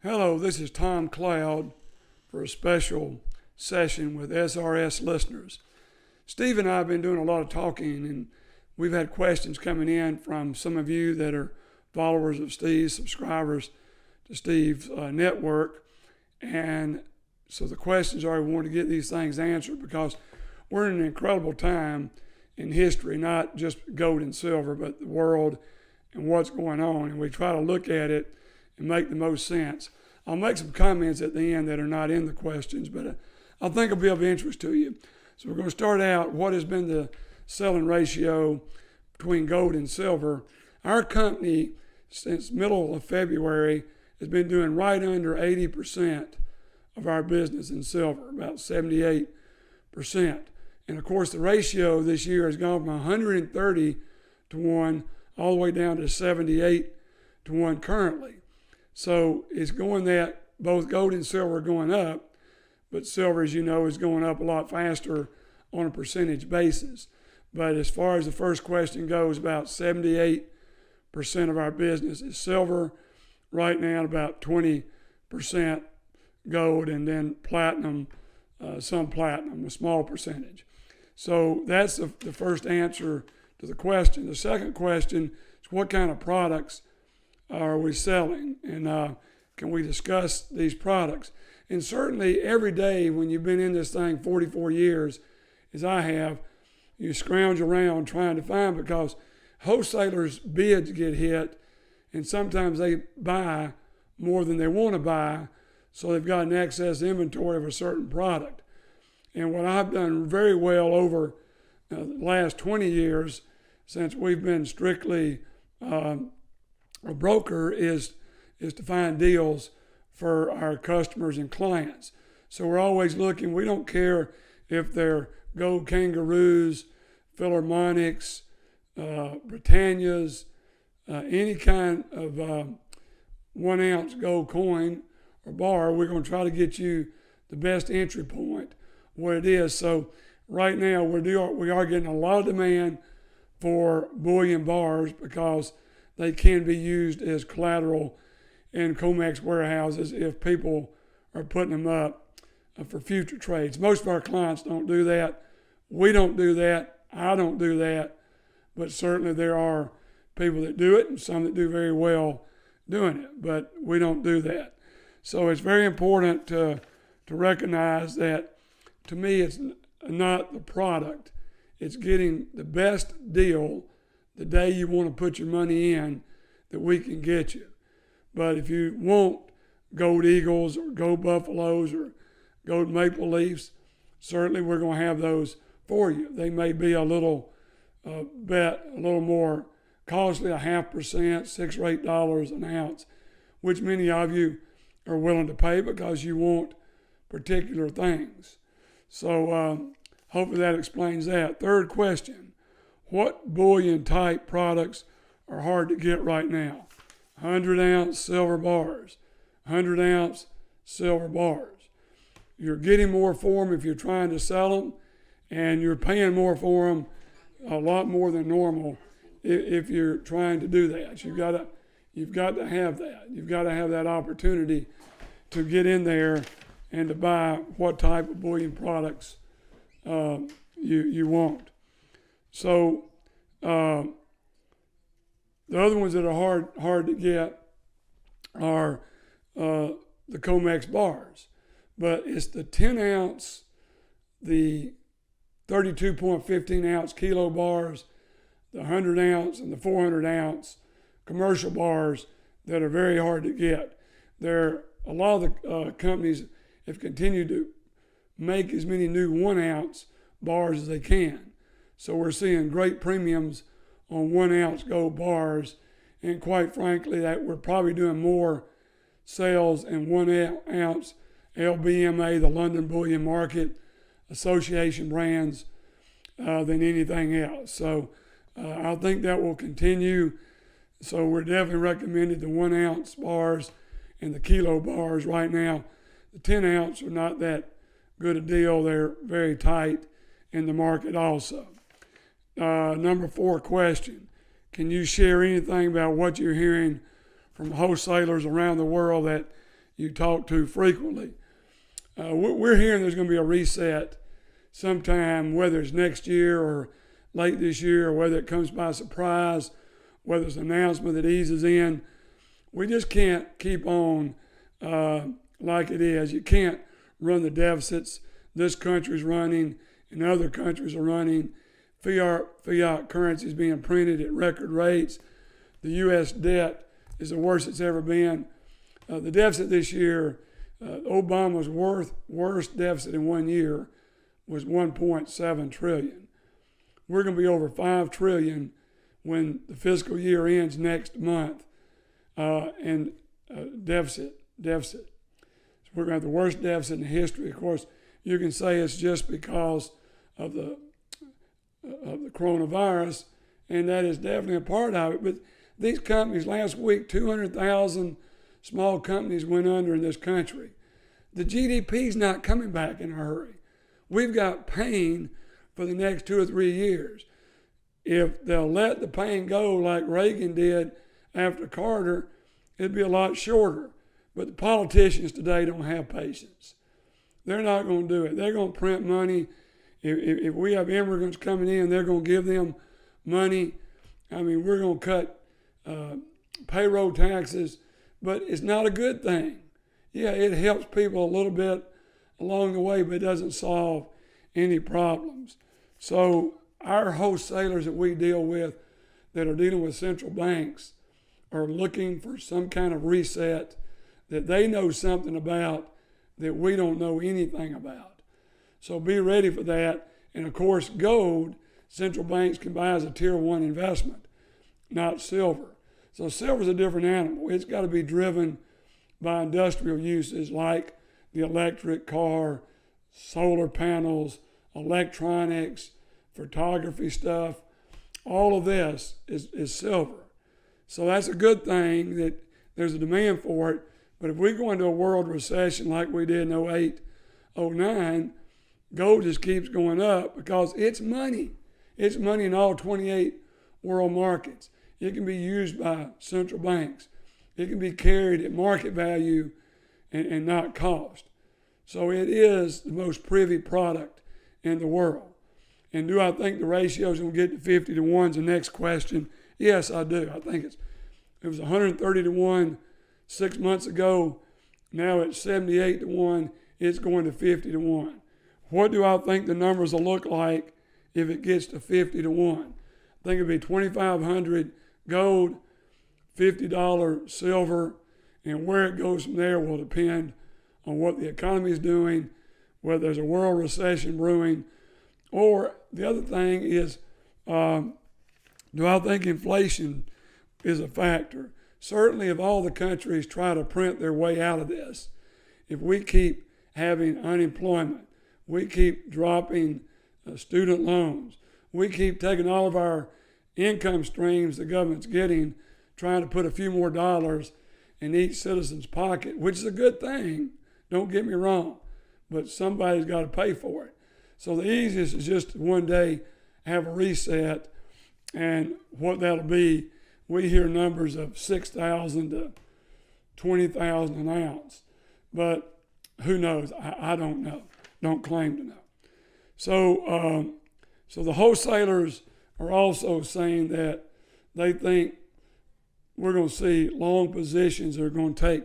Hello, this is Tom Cloud for a special session with SRS listeners. Steve and I have been doing a lot of talking, and we've had questions coming in from some of you that are followers of Steve, subscribers to Steve's network. And so the questions are, we want to get these things answered because we're in an incredible time in history, not just gold and silver, but the world and what's going on. And we try to look at it and make the most sense. I'll make some comments at the end that are not in the questions, but I think it'll be of interest to you. So we're going to start out what has been the selling ratio between gold and silver. Our company, since middle of February, has been doing right under 80% of our business in silver, about 78%. And of course, the ratio this year has gone from 130 to 1 all the way down to 78 to 1 currently. So it's going that both gold and silver are going up, but silver, as you know, is going up a lot faster on a percentage basis. But as far as the first question goes, about 78% of our business is silver. Right now, about 20% gold, and then platinum, some platinum, a small percentage. So that's the first answer to the question. The second question is, what kind of products are we selling, and can we discuss these products? And certainly every day when you've been in this thing 44 years, as I have, you scrounge around trying to find, because wholesalers' bids get hit, and sometimes they buy more than they want to buy, so they've got an excess inventory of a certain product. And what I've done very well over the last 20 years, since we've been strictly a broker, is to find deals for our customers and clients. So we're always looking. We don't care if they're gold kangaroos, Philharmonics, Britannias, any kind of 1 ounce gold coin or bar. We're going to try to get you the best entry point, what it is. So right now we are getting a lot of demand for bullion bars, because they can be used as collateral in COMEX warehouses if people are putting them up for future trades. Most of our clients don't do that. We don't do that. I don't do that. But certainly there are people that do it, and some that do very well doing it. But we don't do that. So it's very important to recognize that, to me, it's not the product. It's getting the best deal the day you want to put your money in that we can get you. But if you want gold eagles or gold buffaloes or gold maple leafs, certainly we're going to have those for you. They may be a little more costly, 0.5%, $6 or $8 an ounce, which many of you are willing to pay because you want particular things. So hopefully that explains that. Third question: what bullion type products are hard to get right now? 100 ounce silver bars, 100 ounce silver bars. You're getting more for them if you're trying to sell them, and you're paying more for them, a lot more than normal, if you're trying to do that. You've got to have that. You've got to have that opportunity to get in there and to buy what type of bullion products you want. So the other ones that are hard to get are the COMEX bars. But it's the 10 ounce, the 32.15 ounce kilo bars, the 100 ounce and the 400 ounce commercial bars that are very hard to get. A lot of the companies have continued to make as many new 1 ounce bars as they can. So we're seeing great premiums on 1 ounce gold bars, and quite frankly, that we're probably doing more sales in 1 ounce LBMA, the London Bullion Market Association brands, than anything else. So I think that will continue. So we're definitely recommending the 1 ounce bars and the kilo bars right now. The 10 ounce are not that good a deal. They're very tight in the market also. Number 4 question: can you share anything about what you're hearing from wholesalers around the world that you talk to frequently. We're hearing there's going to be a reset sometime, whether it's next year or late this year, or whether it comes by surprise, whether it's an announcement that eases in. We just can't keep on like it is. You can't run the deficits this country's running and other countries are running. Fiat currency is being printed at record rates. The U.S. debt is the worst it's ever been. The deficit this year, Obama's worst deficit in 1 year was $1.7 trillion. We're going to be over $5 trillion when the fiscal year ends next month, and deficit. So we're going to have the worst deficit in history. Of course, you can say it's just because of the coronavirus, and that is definitely a part of it. But these companies, last week, 200,000 small companies went under in this country. The GDP is not coming back in a hurry. We've got pain for the next 2 or 3 years. If they'll let the pain go like Reagan did after Carter, it'd be a lot shorter. But the politicians today don't have patience. They're not going to do it. They're going to print money. If we have immigrants coming in, they're going to give them money. I mean, we're going to cut payroll taxes, but it's not a good thing. Yeah, it helps people a little bit along the way, but it doesn't solve any problems. So our wholesalers that we deal with that are dealing with central banks are looking for some kind of reset that they know something about that we don't know anything about. So be ready for that. And of course, gold, central banks can buy as a tier 1 investment, not silver. So silver's a different animal. It's got to be driven by industrial uses like the electric car, solar panels, electronics, photography stuff. All of this is silver. So that's a good thing that there's a demand for it. But if we go into a world recession like we did in 08, 09, gold just keeps going up because it's money. It's money in all 28 world markets. It can be used by central banks. It can be carried at market value and not cost. So it is the most privy product in the world. And do I think the ratio is going to get to 50 to 1 is the next question? Yes, I do. I think it was 130 to 1 6 months ago. Now it's 78 to 1. It's going to 50 to 1. What do I think the numbers will look like if it gets to 50 to 1? I think it'll be 2,500 gold, $50 silver, and where it goes from there will depend on what the economy is doing, whether there's a world recession brewing, or the other thing is, do I think inflation is a factor? Certainly, if all the countries try to print their way out of this, if we keep having unemployment, we keep dropping student loans, we keep taking all of our income streams the government's getting, trying to put a few more dollars in each citizen's pocket, which is a good thing, don't get me wrong, but somebody's got to pay for it. So the easiest is just to one day have a reset, and what that'll be, we hear numbers of 6,000 to 20,000 an ounce, but who knows? I don't know. Don't claim to know. So the wholesalers are also saying that they think we're going to see long positions that are going to take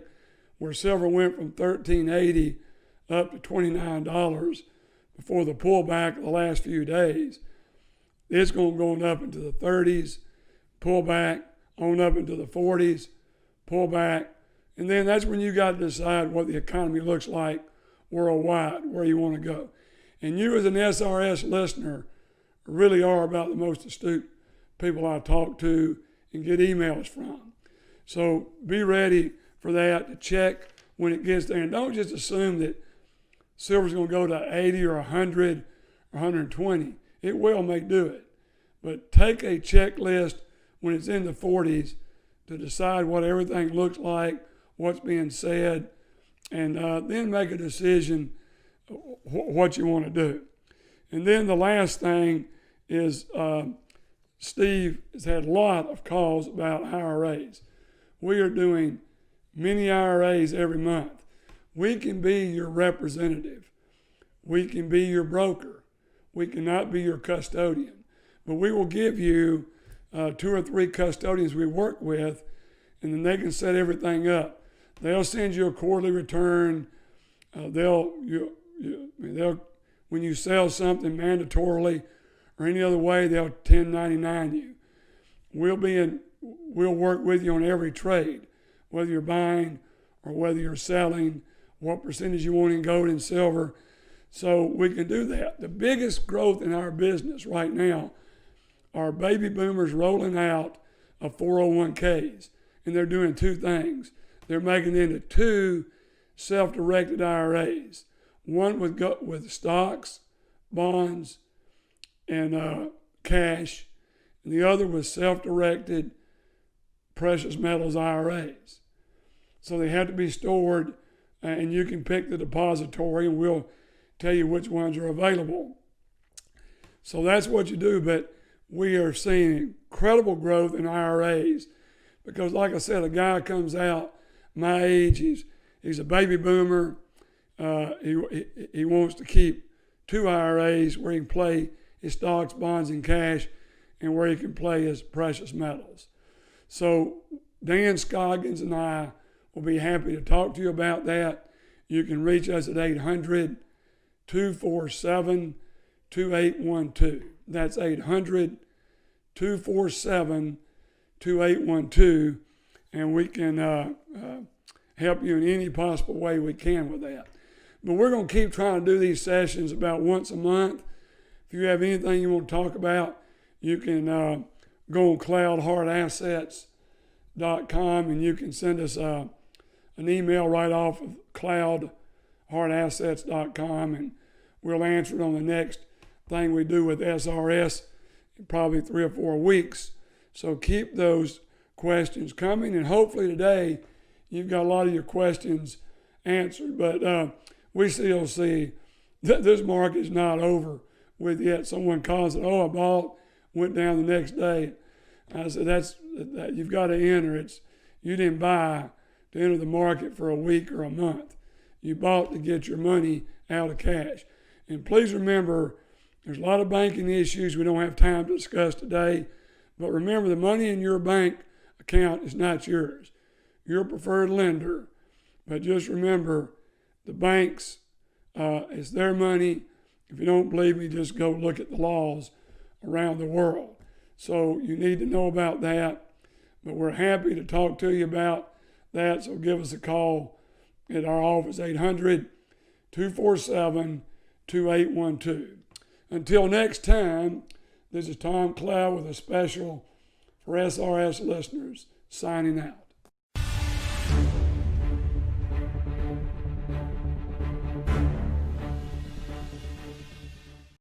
where silver went from $13.80 up to $29 before the pullback of the last few days. It's going to go up into the 30s, pull back, on up into the 40s, pull back, and then that's when you got to decide what the economy looks like worldwide, where you want to go. And you as an SRS listener really are about the most astute people I talk to and get emails from. So be ready for that, to check when it gets there. And don't just assume that silver's going to go to 80 or 100 or 120. It will make do it. But take a checklist when it's in the 40s to decide what everything looks like, what's being said, and then make a decision what you want to do. And then the last thing is Steve has had a lot of calls about IRAs. We are doing many IRAs every month. We can be your representative. We can be your broker. We cannot be your custodian. But we will give you 2 or 3 custodians we work with, and then they can set everything up. They'll send you a quarterly return. When you sell something mandatorily or any other way, they'll 1099 you. We'll work with you on every trade, whether you're buying or whether you're selling, what percentage you want in gold and silver. So we can do that. The biggest growth in our business right now are baby boomers rolling out of 401ks. And they're doing 2 things. They're making it into 2 self-directed IRAs. One with stocks, bonds, and cash. And the other with self-directed precious metals IRAs. So they have to be stored, and you can pick the depository, and we'll tell you which ones are available. So that's what you do, but we are seeing incredible growth in IRAs because, like I said, a guy comes out my age, he's a baby boomer, he wants to keep 2 IRAs where he can play his stocks, bonds, and cash, and where he can play his precious metals. So Dan Scoggins and I will be happy to talk to you about that. You can reach us at 800-247-2812. That's 800-247-2812, and we can help you in any possible way we can with that. But we're going to keep trying to do these sessions about once a month. If you have anything you want to talk about, you can go on cloudheartassets.com, and you can send us an email right off of cloudheartassets.com, and we'll answer it on the next thing we do with SRS in probably 3 or 4 weeks. So keep those questions coming, and hopefully today you've got a lot of your questions answered. But we still see that this market is not over with yet. Someone calls it, I bought, went down the next day. I said, that you've got to enter. You didn't buy to enter the market for a week or a month. You bought to get your money out of cash. And please remember, there's a lot of banking issues we don't have time to discuss today. But remember, the money in your bank account is not yours. You're a preferred lender. But just remember, the banks, it's their money. If you don't believe me, just go look at the laws around the world. So you need to know about that. But we're happy to talk to you about that. So give us a call at our office, 800-247-2812. Until next time, this is Tom Cloud with a special for SRS listeners, signing out.